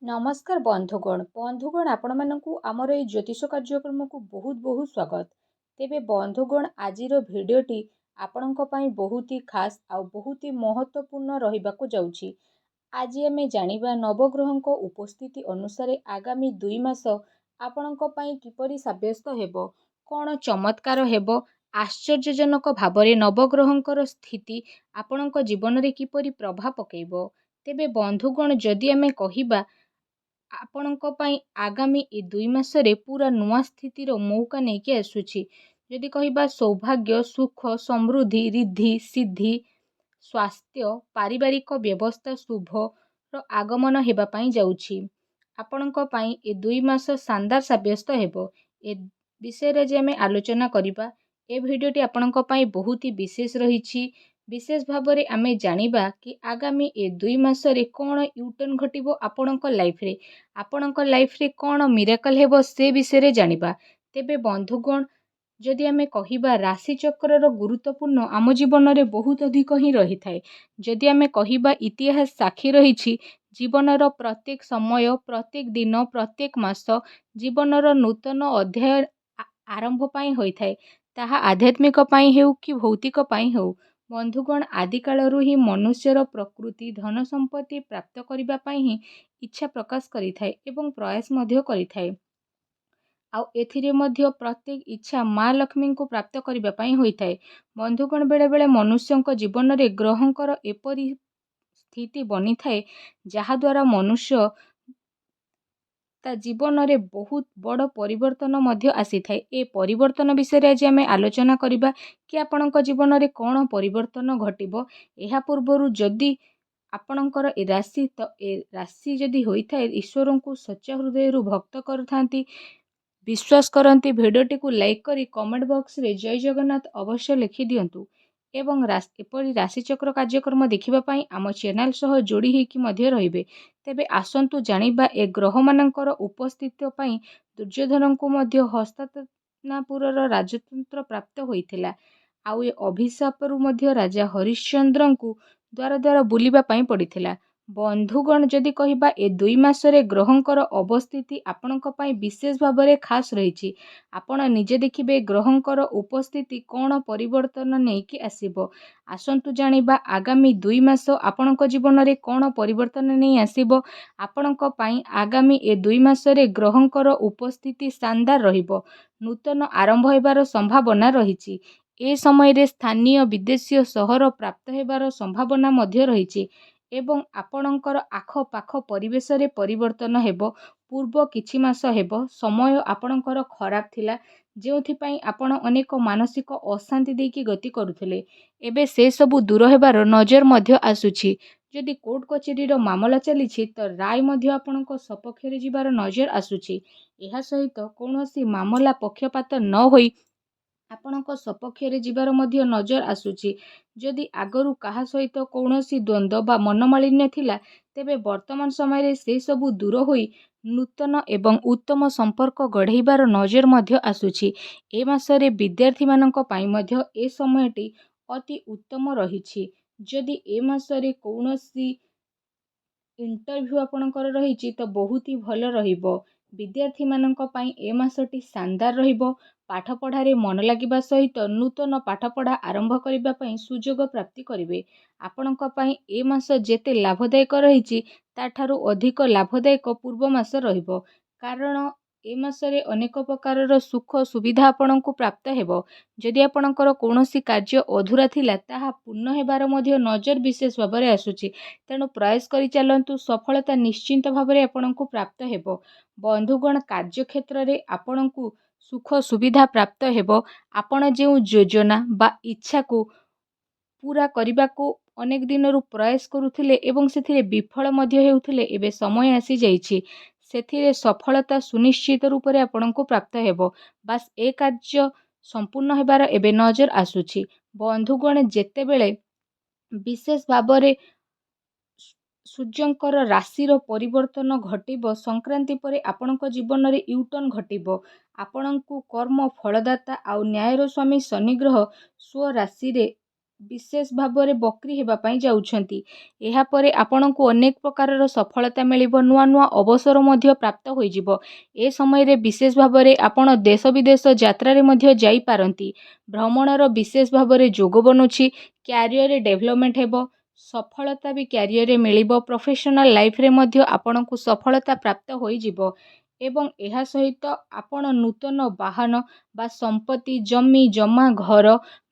ନମସ୍କାର ବନ୍ଧୁଗଣ ଆପଣମାନଙ୍କୁ ଆମର ଏଇ ଜ୍ୟୋତିଷ କାର୍ଯ୍ୟକ୍ରମକୁ ବହୁତ ସ୍ୱାଗତ। ତେବେ ବନ୍ଧୁଗଣ ଆଜିର ଭିଡ଼ିଓଟି ଆପଣଙ୍କ ପାଇଁ ବହୁତ ହି ଖାସ୍ ଆଉ ବହୁତ ହି ମହତ୍ତ୍ୱପୂର୍ଣ୍ଣ ରହିବାକୁ ଯାଉଛି। ଆଜି ଆମେ ଜାଣିବା ନବଗ୍ରହଙ୍କ ଉପସ୍ଥିତି ଅନୁସାରେ ଆଗାମୀ 2 ମାସ ଆପଣଙ୍କ ପାଇଁ କିପରି ସାବ୍ୟସ୍ତ ହେବ, କ'ଣ ଚମତ୍କାର ହେବ, ଆଶ୍ଚର୍ଯ୍ୟଜନକ ଭାବରେ ନବଗ୍ରହଙ୍କର ସ୍ଥିତି ଆପଣଙ୍କ ଜୀବନରେ କିପରି ପ୍ରଭାବ ପକାଇବ। ତେବେ ବନ୍ଧୁଗଣ ଯଦି ଆମେ କହିବା ଆପଣଙ୍କ ପାଇଁ ଆଗାମୀ ଏ 2 ମାସରେ ପୁରା ନୂଆ ସ୍ଥିତିର ମଉକା ନେଇକି ଆସୁଛି। ଯଦି କହିବା ସୌଭାଗ୍ୟ, ସୁଖ, ସମୃଦ୍ଧି, ରିଦ୍ଧି, ସିଦ୍ଧି, ସ୍ୱାସ୍ଥ୍ୟ, ପାରିବାରିକ ବ୍ୟବସ୍ଥା ଶୁଭର ଆଗମନ ହେବା ପାଇଁ ଯାଉଛି। ଆପଣଙ୍କ ପାଇଁ ଏ 2 ମାସ ଶାନଦାର ସାବ୍ୟସ୍ତ ହେବ। ଏ ବିଷୟରେ ଯେ ଆମେ ଆଲୋଚନା କରିବା, ଏ ଭିଡ଼ିଓଟି ଆପଣଙ୍କ ପାଇଁ ବହୁତ ହି ବିଶେଷ ରହିଛି। ବିଶେଷ ଭାବରେ ଆମେ ଜାଣିବା କି ଆଗାମୀ ଏ 2 ମାସରେ କ'ଣ ୟୁଟର୍ନ ଘଟିବ ଆପଣଙ୍କ ଲାଇଫରେ। ଆପଣଙ୍କ ଲାଇଫରେ କ'ଣ ମିରାକଲ ହେବ ସେ ବିଷୟରେ ଜାଣିବା। ତେବେ ବନ୍ଧୁଗଣ ଯଦି ଆମେ କହିବା ରାଶିଚକ୍ରର ଗୁରୁତ୍ୱପୂର୍ଣ୍ଣ ଆମ ଜୀବନରେ ବହୁତ ଅଧିକ ହିଁ ରହିଥାଏ। ଯଦି ଆମେ କହିବା ଇତିହାସ ସାକ୍ଷୀ ରହିଛି ଜୀବନର ପ୍ରତ୍ୟେକ ସମୟ, ପ୍ରତ୍ୟେକ ଦିନ, ପ୍ରତ୍ୟେକ ମାସ ଜୀବନର ନୂତନ ଅଧ୍ୟାୟ ଆରମ୍ଭ ପାଇଁ ହୋଇଥାଏ। ତାହା ଆଧ୍ୟାତ୍ମିକ ପାଇଁ ହେଉ କି ଭୌତିକ ପାଇଁ ହେଉ। ବନ୍ଧୁଗଣ ଆଦିକାଳରୁ ହିଁ ମନୁଷ୍ୟର ପ୍ରକୃତି ଧନ ସମ୍ପତ୍ତି ପ୍ରାପ୍ତ କରିବା ପାଇଁ ହିଁ ଇଚ୍ଛା ପ୍ରକାଶ କରିଥାଏ ଏବଂ ପ୍ରୟାସ ମଧ୍ୟ କରିଥାଏ। ଆଉ ଏଥିରେ ମଧ୍ୟ ପ୍ରତ୍ୟେକ ଇଚ୍ଛା ମା ଲକ୍ଷ୍ମୀଙ୍କୁ ପ୍ରାପ୍ତ କରିବା ପାଇଁ ହୋଇଥାଏ। ବନ୍ଧୁଗଣ ବେଳେବେଳେ ମନୁଷ୍ୟଙ୍କ ଜୀବନରେ ଗ୍ରହଙ୍କର ଏପରି ସ୍ଥିତି ବନିଥାଏ ଯାହାଦ୍ୱାରା ମନୁଷ୍ୟ ତା ଜୀବନରେ ବହୁତ ବଡ଼ ପରିବର୍ତ୍ତନ ମଧ୍ୟ ଆସିଥାଏ। ଏ ପରିବର୍ତ୍ତନ ବିଷୟରେ ଆଜି ଆମେ ଆଲୋଚନା କରିବା କି ଆପଣଙ୍କ ଜୀବନରେ କ'ଣ ପରିବର୍ତ୍ତନ ଘଟିବ। ଏହା ପୂର୍ବରୁ ଯଦି ଆପଣଙ୍କର ଏ ରାଶି ତ ଏ ରାଶି ଯଦି ହୋଇଥାଏ ଈଶ୍ୱରଙ୍କୁ ସଚ୍ଚା ହୃଦୟରୁ ଭକ୍ତ କରୁଥାନ୍ତି, ବିଶ୍ୱାସ କରନ୍ତି, ଭିଡ଼ିଓଟିକୁ ଲାଇକ୍ କରି କମେଣ୍ଟ ବକ୍ସରେ ଜୟ ଜଗନ୍ନାଥ ଅବଶ୍ୟ ଲେଖିଦିଅନ୍ତୁ ଏବଂ ଏପରି ରାଶିଚକ୍ର କାର୍ଯ୍ୟକ୍ରମ ଦେଖିବା ପାଇଁ ଆମ ଚ୍ୟାନେଲ ସହ ଯୋଡ଼ି ହୋଇକି ମଧ୍ୟ ରହିବେ। ତେବେ ଆସନ୍ତୁ ଜାଣିବା ଏ ଗ୍ରହମାନଙ୍କର ଉପସ୍ଥିତି ପାଇଁ ଦୁର୍ଯ୍ୟୋଧନଙ୍କୁ ମଧ୍ୟ ହସ୍ତିନାପୁରର ରାଜତନ୍ତ୍ର ପ୍ରାପ୍ତ ହୋଇଥିଲା। ଆଉ ଏ ଅଭିଶାପରୁ ମଧ୍ୟ ରାଜା ହରିଶ୍ଚନ୍ଦ୍ରଙ୍କୁ ଦ୍ୱାର ଦ୍ୱାର ବୁଲିବା ପାଇଁ ପଡ଼ିଥିଲା। ବନ୍ଧୁଗଣ ଯଦି କହିବା ଏ 2 ମାସରେ ଗ୍ରହଙ୍କର ଅବସ୍ଥିତି ଆପଣଙ୍କ ପାଇଁ ବିଶେଷ ଭାବରେ ଖାସ୍ ରହିଛି। ଆପଣ ନିଜେ ଦେଖିବେ ଗ୍ରହଙ୍କର ଉପସ୍ଥିତି କ'ଣ ପରିବର୍ତ୍ତନ ନେଇକି ଆସିବ। ଆସନ୍ତୁ ଜାଣିବା ଆଗାମୀ 2 ମାସ ଆପଣଙ୍କ ଜୀବନରେ କ'ଣ ପରିବର୍ତ୍ତନ ନେଇ ଆସିବ। ଆପଣଙ୍କ ପାଇଁ ଆଗାମୀ ଏ 2 ମାସରେ ଗ୍ରହଙ୍କର ଉପସ୍ଥିତି ଶାନଦାର ରହିବ। ନୂତନ ଆରମ୍ଭ ହେବାର ସମ୍ଭାବନା ରହିଛି। ଏ ସମୟରେ ସ୍ଥାନୀୟ ବିଦେଶୀୟ ସହର ପ୍ରାପ୍ତ ହେବାର ସମ୍ଭାବନା ମଧ୍ୟ ରହିଛି ଏବଂ ଆପଣଙ୍କର ଆଖପାଖ ପରିବେଶରେ ପରିବର୍ତ୍ତନ ହେବ। ପୂର୍ବ କିଛି ମାସ ହେବ ସମୟ ଆପଣଙ୍କର ଖରାପ ଥିଲା, ଯେଉଁଥିପାଇଁ ଆପଣ ଅନେକ ମାନସିକ ଅଶାନ୍ତି ଦେଇକି ଗତି କରୁଥିଲେ। ଏବେ ସେସବୁ ଦୂର ହେବାର ନଜର ମଧ୍ୟ ଆସୁଛି। ଯଦି କୋର୍ଟ କଚେରୀର ମାମଲା ଚାଲିଛି ତ ରାୟ ମଧ୍ୟ ଆପଣଙ୍କ ସପକ୍ଷରେ ଯିବାର ନଜର ଆସୁଛି। ଏହା ସହିତ କୌଣସି ମାମଲା ପକ୍ଷପାତ ନ ହୋଇ ଆପଣଙ୍କ ସପକ୍ଷରେ ଯିବାର ମଧ୍ୟ ନଜର ଆସୁଛି। ଯଦି ଆଗରୁ କାହା ସହିତ କୌଣସି ଦ୍ୱନ୍ଦ୍ୱ ବା ମନମାଳିନ୍ୟ ଥିଲା ତେବେ ବର୍ତ୍ତମାନ ସମୟରେ ସେସବୁ ଦୂର ହୋଇ ନୂତନ ଏବଂ ଉତ୍ତମ ସମ୍ପର୍କ ଗଢ଼େଇବାର ନଜର ମଧ୍ୟ ଆସୁଛି। ଏ ମାସରେ ବିଦ୍ୟାର୍ଥୀମାନଙ୍କ ପାଇଁ ମଧ୍ୟ ଏ ସମୟଟି ଅତି ଉତ୍ତମ ରହିଛି। ଯଦି ଏ ମାସରେ କୌଣସି ଇଣ୍ଟରଭ୍ୟୁ ଆପଣଙ୍କର ରହିଛି ତ ବହୁତ ହି ଭଲ ରହିବ। ବିଦ୍ୟାର୍ଥୀମାନଙ୍କ ପାଇଁ ଏ ମାସଟି ଶାନଦାର ରହିବ। ପାଠପଢ଼ାରେ ମନ ଲାଗିବା ସହିତ ନୂତନ ପାଠପଢ଼ା ଆରମ୍ଭ କରିବା ପାଇଁ ସୁଯୋଗ ପ୍ରାପ୍ତି କରିବେ। ଆପଣଙ୍କ ପାଇଁ ଏ ମାସ ଯେତେ ଲାଭଦାୟକ ରହିଛି ତାଠାରୁ ଅଧିକ ଲାଭଦାୟକ ପୂର୍ବ ମାସ ରହିବ। କାରଣ ଏ ମାସରେ ଅନେକ ପ୍ରକାରର ସୁଖ ସୁବିଧା ଆପଣଙ୍କୁ ପ୍ରାପ୍ତ ହେବ। ଯଦି ଆପଣଙ୍କର କୌଣସି କାର୍ଯ୍ୟ ଅଧୁରା ଥିଲା ତାହା ପୂର୍ଣ୍ଣ ହେବାର ମଧ୍ୟ ନଜର ବିଶେଷ ଭାବରେ ଆସୁଛି। ତେଣୁ ପ୍ରୟାସ କରି ଚାଲନ୍ତୁ, ସଫଳତା ନିଶ୍ଚିନ୍ତ ଭାବରେ ଆପଣଙ୍କୁ ପ୍ରାପ୍ତ ହେବ। ବନ୍ଧୁଗଣ କାର୍ଯ୍ୟକ୍ଷେତ୍ରରେ ଆପଣଙ୍କୁ ସୁଖ ସୁବିଧା ପ୍ରାପ୍ତ ହେବ। ଆପଣ ଯେଉଁ ଯୋଜନା ବା ଇଚ୍ଛାକୁ ପୂରା କରିବାକୁ ଅନେକ ଦିନରୁ ପ୍ରୟାସ କରୁଥିଲେ ଏବଂ ସେଥିରେ ବିଫଳ ମଧ୍ୟ ହେଉଥିଲେ, ଏବେ ସମୟ ଆସିଯାଇଛି ସେଥିରେ ସଫଳତା ସୁନିଶ୍ଚିତ ରୂପରେ ଆପଣଙ୍କୁ ପ୍ରାପ୍ତ ହେବ। ବାସ୍ ଏ କାର୍ଯ୍ୟ ସମ୍ପୂର୍ଣ୍ଣ ହେବାର ଏବେ ନଜର ଆସୁଛି। ବନ୍ଧୁଗଣ ଯେତେବେଳେ ବିଶେଷ ଭାବରେ ସୂର୍ଯ୍ୟଙ୍କର ରାଶିର ପରିବର୍ତ୍ତନ ଘଟିବ, ସଂକ୍ରାନ୍ତି ପରେ ଆପଣଙ୍କ ଜୀବନରେ ୟୁଟର୍ନ ଘଟିବ। ଆପଣଙ୍କୁ କର୍ମ ଫଳଦାତା ଆଉ ନ୍ୟାୟର ସ୍ୱାମୀ ଶନି ଗ୍ରହ ସ୍ୱରାଶିରେ ବିଶେଷ ଭାବରେ ବକ୍ରି ହେବା ପାଇଁ ଯାଉଛନ୍ତି। ଏହାପରେ ଆପଣଙ୍କୁ ଅନେକ ପ୍ରକାରର ସଫଳତା ମିଳିବ, ନୂଆ ନୂଆ ଅବସର ମଧ୍ୟ ପ୍ରାପ୍ତ ହୋଇଯିବ। ଏ ସମୟରେ ବିଶେଷ ଭାବରେ ଆପଣ ଦେଶ ବିଦେଶ ଯାତ୍ରାରେ ମଧ୍ୟ ଯାଇପାରନ୍ତି। ଭ୍ରମଣର ବିଶେଷ ଭାବରେ ଯୋଗ ବନୁଛି। କ୍ୟାରିୟରରେ ଡେଭଲପମେଣ୍ଟ ହେବ, ସଫଳତା ବି କ୍ୟାରିୟରରେ ମିଳିବ। ପ୍ରଫେସନାଲ ଲାଇଫରେ ମଧ୍ୟ ଆପଣଙ୍କୁ ସଫଳତା ପ୍ରାପ୍ତ ହୋଇଯିବ ଏବଂ ଏହା ସହିତ ଆପଣ ନୂତନ ବାହନ ବା ସମ୍ପତ୍ତି, ଜମି ଜମା, ଘର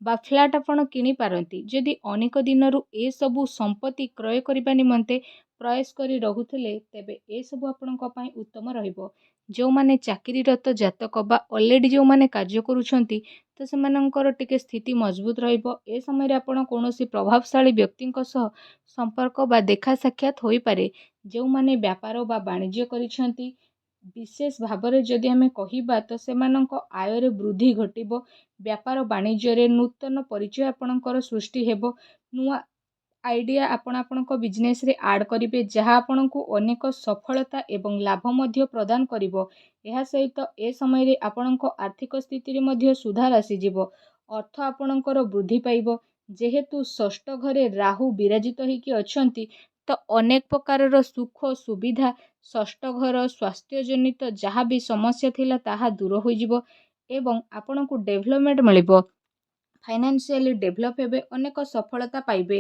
ବା ଫ୍ଲାଟ୍ ଆପଣ କିଣିପାରନ୍ତି। ଯଦି ଅନେକ ଦିନରୁ ଏସବୁ ସମ୍ପତ୍ତି କ୍ରୟ କରିବା ନିମନ୍ତେ ପ୍ରୟାସ କରି ରହୁଥିଲେ, ତେବେ ଏସବୁ ଆପଣଙ୍କ ପାଇଁ ଉତ୍ତମ ରହିବ। ଯେଉଁମାନେ ଚାକିରିରତ ଜାତକ ବା ଅଲରେଡ଼ି ଯେଉଁମାନେ କାର୍ଯ୍ୟ କରୁଛନ୍ତି, ତ ସେମାନଙ୍କର ଟିକେ ସ୍ଥିତି ମଜବୁତ ରହିବ। ଏ ସମୟରେ ଆପଣ କୌଣସି ପ୍ରଭାବଶାଳୀ ବ୍ୟକ୍ତିଙ୍କ ସହ ସମ୍ପର୍କ ବା ଦେଖା ସାକ୍ଷାତ ହୋଇପାରେ। ଯେଉଁମାନେ ବ୍ୟାପାର ବା ବାଣିଜ୍ୟ କରିଛନ୍ତି, ବିଶେଷ ଭାବରେ ଯଦି ଆମେ କହିବା ତ ସେମାନଙ୍କ ଆୟରେ ବୃଦ୍ଧି ଘଟିବ। ବ୍ୟାପାର ବାଣିଜ୍ୟରେ ନୂତନ ପରିଚୟ ଆପଣଙ୍କର ସୃଷ୍ଟି ହେବ। ନୂଆ ଆଇଡ଼ିଆ ଆପଣ ଆପଣଙ୍କ ବିଜନେସରେ ଆଡ଼୍ କରିବେ, ଯାହା ଆପଣଙ୍କୁ ଅନେକ ସଫଳତା ଏବଂ ଲାଭ ମଧ୍ୟ ପ୍ରଦାନ କରିବ। ଏହା ସହିତ ଏ ସମୟରେ ଆପଣଙ୍କ ଆର୍ଥିକ ସ୍ଥିତିରେ ମଧ୍ୟ ସୁଧାର ଆସିଯିବ। ଅର୍ଥ ଆପଣଙ୍କର ବୃଦ୍ଧି ପାଇବ। ଯେହେତୁ ଷଷ୍ଠ ଘରେ ରାହୁ ବିରାଜିତ ହୋଇକି ଅଛନ୍ତି, ତ ଅନେକ ପ୍ରକାରର ସୁଖ ସୁବିଧା, ଷଷ୍ଠ ଘର ସ୍ୱାସ୍ଥ୍ୟଜନିତ ଯାହା ବି ସମସ୍ୟା ଥିଲା ତାହା ଦୂର ହୋଇଯିବ ଏବଂ ଆପଣଙ୍କୁ ଡେଭଲପମେଣ୍ଟ ମିଳିବ। ଫାଇନାନ୍ସିଆଲି ଡେଭଲପ ହେବେ, ଅନେକ ସଫଳତା ପାଇବେ।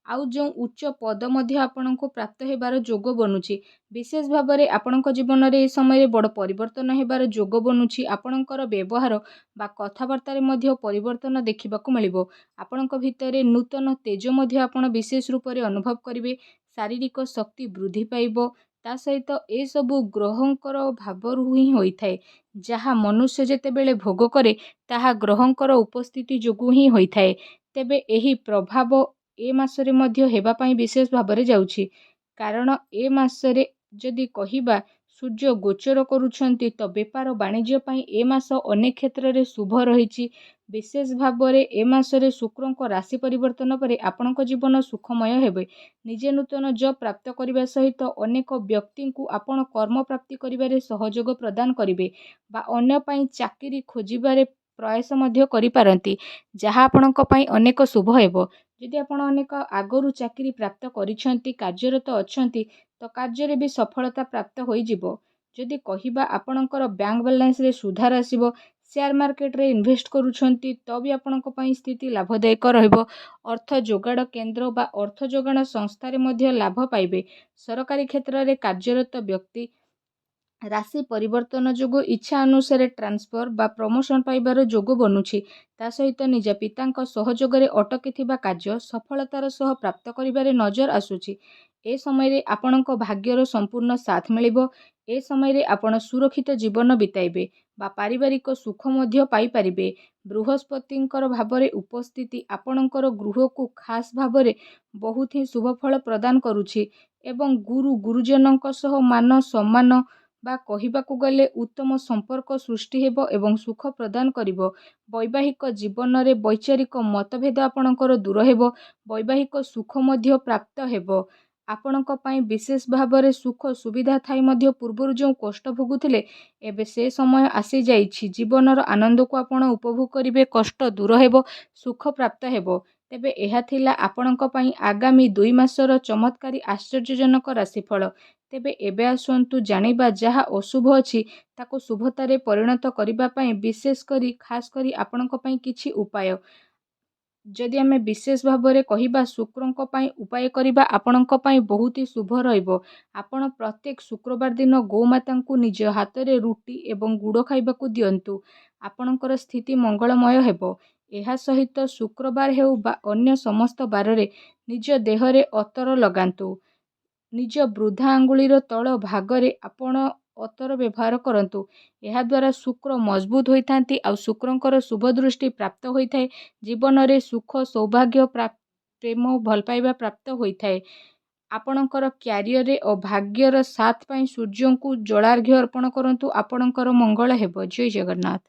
ଆଉ ଯେଉଁ ଉଚ୍ଚ ପଦ ମଧ୍ୟ ଆପଣଙ୍କୁ ପ୍ରାପ୍ତ ହେବାର ଯୋଗ ବନୁଛି। ବିଶେଷ ଭାବରେ ଆପଣଙ୍କ ଜୀବନରେ ଏ ସମୟରେ ବଡ଼ ପରିବର୍ତ୍ତନ ହେବାର ଯୋଗ ବନୁଛି। ଆପଣଙ୍କର ବ୍ୟବହାର ବା କଥାବାର୍ତ୍ତାରେ ମଧ୍ୟ ପରିବର୍ତ୍ତନ ଦେଖିବାକୁ ମିଳିବ। ଆପଣଙ୍କ ଭିତରେ ନୂତନ ତେଜ ମଧ୍ୟ ଆପଣ ବିଶେଷ ରୂପରେ ଅନୁଭବ କରିବେ। ଶାରୀରିକ ଶକ୍ତି ବୃଦ୍ଧି ପାଇବ। ତା ସହିତ ଏସବୁ ଗ୍ରହଙ୍କର ଭାବରୁ ହିଁ ହୋଇଥାଏ। ଯାହା ମନୁଷ୍ୟ ଯେତେବେଳେ ଭୋଗ କରେ, ତାହା ଗ୍ରହଙ୍କର ଉପସ୍ଥିତି ଯୋଗୁଁ ହିଁ ହୋଇଥାଏ। ତେବେ ଏହି ପ୍ରଭାବ ଏ ମାସରେ ମଧ୍ୟ ହେବା ପାଇଁ ବିଶେଷ ଭାବରେ ଯାଉଛି। କାରଣ ଏ ମାସରେ ଯଦି କହିବା ସୂର୍ଯ୍ୟ ଗୋଚର କରୁଛନ୍ତି, ତ ବେପାର ବାଣିଜ୍ୟ ପାଇଁ ଏ ମାସ ଅନେକ କ୍ଷେତ୍ରରେ ଶୁଭ ରହିଛି। ବିଶେଷ ଭାବରେ ଏ ମାସରେ ଶୁକ୍ରଙ୍କ ରାଶି ପରିବର୍ତ୍ତନ ପରେ ଆପଣଙ୍କ ଜୀବନ ସୁଖମୟ ହେବେ। ନିଜେ ନୂତନ ଜବ୍ ପ୍ରାପ୍ତ କରିବା ସହିତ ଅନେକ ବ୍ୟକ୍ତିଙ୍କୁ ଆପଣ କର୍ମ ପ୍ରାପ୍ତି କରିବାରେ ସହଯୋଗ ପ୍ରଦାନ କରିବେ ବା ଅନ୍ୟ ପାଇଁ ଚାକିରି ଖୋଜିବାରେ ପ୍ରୟାସ ମଧ୍ୟ କରିପାରନ୍ତି, ଯାହା ଆପଣଙ୍କ ପାଇଁ ଅନେକ ଶୁଭ ହେବ। ଯଦି ଆପଣ ଅନେକ ଆଗରୁ ଚାକିରି ପ୍ରାପ୍ତ କରିଛନ୍ତି, କାର୍ଯ୍ୟରତ ଅଛନ୍ତି, ତ କାର୍ଯ୍ୟରେ ବି ସଫଳତା ପ୍ରାପ୍ତ ହୋଇଯିବ। ଯଦି କହିବା ଆପଣଙ୍କର ବ୍ୟାଙ୍କ ବାଲାନ୍ସରେ ସୁଧାର ଆସିବ, ସେୟାର ମାର୍କେଟରେ ଇନଭେଷ୍ଟ କରୁଛନ୍ତି, ତ ବି ଆପଣଙ୍କ ପାଇଁ ସ୍ଥିତି ଲାଭଦାୟକ ରହିବ। ଅର୍ଥ ଯୋଗାଡ଼ କେନ୍ଦ୍ର ବା ଅର୍ଥ ଯୋଗାଣ ସଂସ୍ଥାରେ ମଧ୍ୟ ଲାଭ ପାଇବେ। ସରକାରୀ କ୍ଷେତ୍ରରେ କାର୍ଯ୍ୟରତ ବ୍ୟକ୍ତି ରାଶି ପରିବର୍ତ୍ତନ ଯୋଗୁଁ ଇଚ୍ଛା ଅନୁସାରେ ଟ୍ରାନ୍ସଫର ବା ପ୍ରମୋଶନ ପାଇବାର ଯୋଗ ବନୁଛି। ତା ସହିତ ନିଜ ପିତାଙ୍କ ସହଯୋଗରେ ଅଟକିଥିବା କାର୍ଯ୍ୟ ସଫଳତାର ସହ ପ୍ରାପ୍ତ କରିବାରେ ନଜର ଆସୁଛି। ଏ ସମୟରେ ଆପଣଙ୍କ ଭାଗ୍ୟର ସମ୍ପୂର୍ଣ୍ଣ ସାଥ ମିଳିବ। ଏ ସମୟରେ ଆପଣ ସୁରକ୍ଷିତ ଜୀବନ ବିତାଇବେ ବା ପାରିବାରିକ ସୁଖ ମଧ୍ୟ ପାଇପାରିବେ। ବୃହସ୍ପତିଙ୍କର ଭାବରେ ଉପସ୍ଥିତି ଆପଣଙ୍କର ଗୃହକୁ ଖାସ ଭାବରେ ବହୁତ ହିଁ ଶୁଭ ଫଳ ପ୍ରଦାନ କରୁଛି ଏବଂ ଗୁରୁଜନଙ୍କ ସହ ମାନ ସମ୍ମାନ ବା କହିବାକୁ ଗଲେ ଉତ୍ତମ ସମ୍ପର୍କ ସୃଷ୍ଟି ହେବ ଏବଂ ସୁଖ ପ୍ରଦାନ କରିବ। ବୈବାହିକ ଜୀବନରେ ବୈଚାରିକ ମତଭେଦ ଆପଣଙ୍କର ଦୂର ହେବ। ବୈବାହିକ ସୁଖ ମଧ୍ୟ ପ୍ରାପ୍ତ ହେବ। ଆପଣଙ୍କ ପାଇଁ ବିଶେଷ ଭାବରେ ସୁଖ ସୁବିଧା ଥାଇ ମଧ୍ୟ ପୂର୍ବରୁ ଯେଉଁ କଷ୍ଟ ଭୋଗୁଥିଲେ, ଏବେ ସେ ସମୟ ଆସିଯାଇଛି। ଜୀବନର ଆନନ୍ଦକୁ ଆପଣ ଉପଭୋଗ କରିବେ, କଷ୍ଟ ଦୂର ହେବ, ସୁଖ ପ୍ରାପ୍ତ ହେବ। ତେବେ ଏହା ଥିଲା ଆପଣଙ୍କ ପାଇଁ ଆଗାମୀ 2 ମାସର ଚମତ୍କାରୀ ଆଶ୍ଚର୍ଯ୍ୟଜନକ ରାଶିଫଳ। ତେବେ ଏବେ ଆସନ୍ତୁ ଜାଣିବା ଯାହା ଅଶୁଭ ଅଛି ତାକୁ ଶୁଭତାରେ ପରିଣତ କରିବା ପାଇଁ ବିଶେଷ କରି ଖାସ କରି ଆପଣଙ୍କ ପାଇଁ କିଛି ଉପାୟ। ଯଦି ଆମେ ବିଶେଷ ଭାବରେ କହିବା ଶୁକ୍ରଙ୍କ ପାଇଁ ଉପାୟ କରିବା ଆପଣଙ୍କ ପାଇଁ ବହୁତ ହି ଶୁଭ ରହିବ। ଆପଣ ପ୍ରତ୍ୟେକ ଶୁକ୍ରବାର ଦିନ ଗୋମାତାଙ୍କୁ ନିଜ ହାତରେ ରୁଟି ଏବଂ ଗୁଡ଼ ଖାଇବାକୁ ଦିଅନ୍ତୁ। ଆପଣଙ୍କର ସ୍ଥିତି ମଙ୍ଗଳମୟ ହେବ। ଏହା ସହିତ ଶୁକ୍ରବାର ହେଉ ବା ଅନ୍ୟ ସମସ୍ତ ବାରରେ ନିଜ ଦେହରେ ଅତର ଲଗାନ୍ତୁ। ନିଜ ବୃଦ୍ଧା ଆଙ୍ଗୁଳିର ତଳ ଭାଗରେ ଆପଣ ଅତର ବ୍ୟବହାର କରନ୍ତୁ। ଏହାଦ୍ୱାରା ଶୁକ୍ର ମଜବୁତ ହୋଇଥାନ୍ତି ଆଉ ଶୁକ୍ରଙ୍କର ଶୁଭ ଦୃଷ୍ଟି ପ୍ରାପ୍ତ ହୋଇଥାଏ। ଜୀବନରେ ସୁଖ ସୌଭାଗ୍ୟ ପ୍ରେମ ଭଲ ପାଇବା ପ୍ରାପ୍ତ ହୋଇଥାଏ। ଆପଣଙ୍କର କ୍ୟାରିୟରରେ ଓ ଭାଗ୍ୟର ସାଥ ପାଇଁ ସୂର୍ଯ୍ୟଙ୍କୁ ଜଳାର୍ଘ୍ୟ ଅର୍ପଣ କରନ୍ତୁ। ଆପଣଙ୍କର ମଙ୍ଗଳ ହେବ। ଜୟ ଜଗନ୍ନାଥ।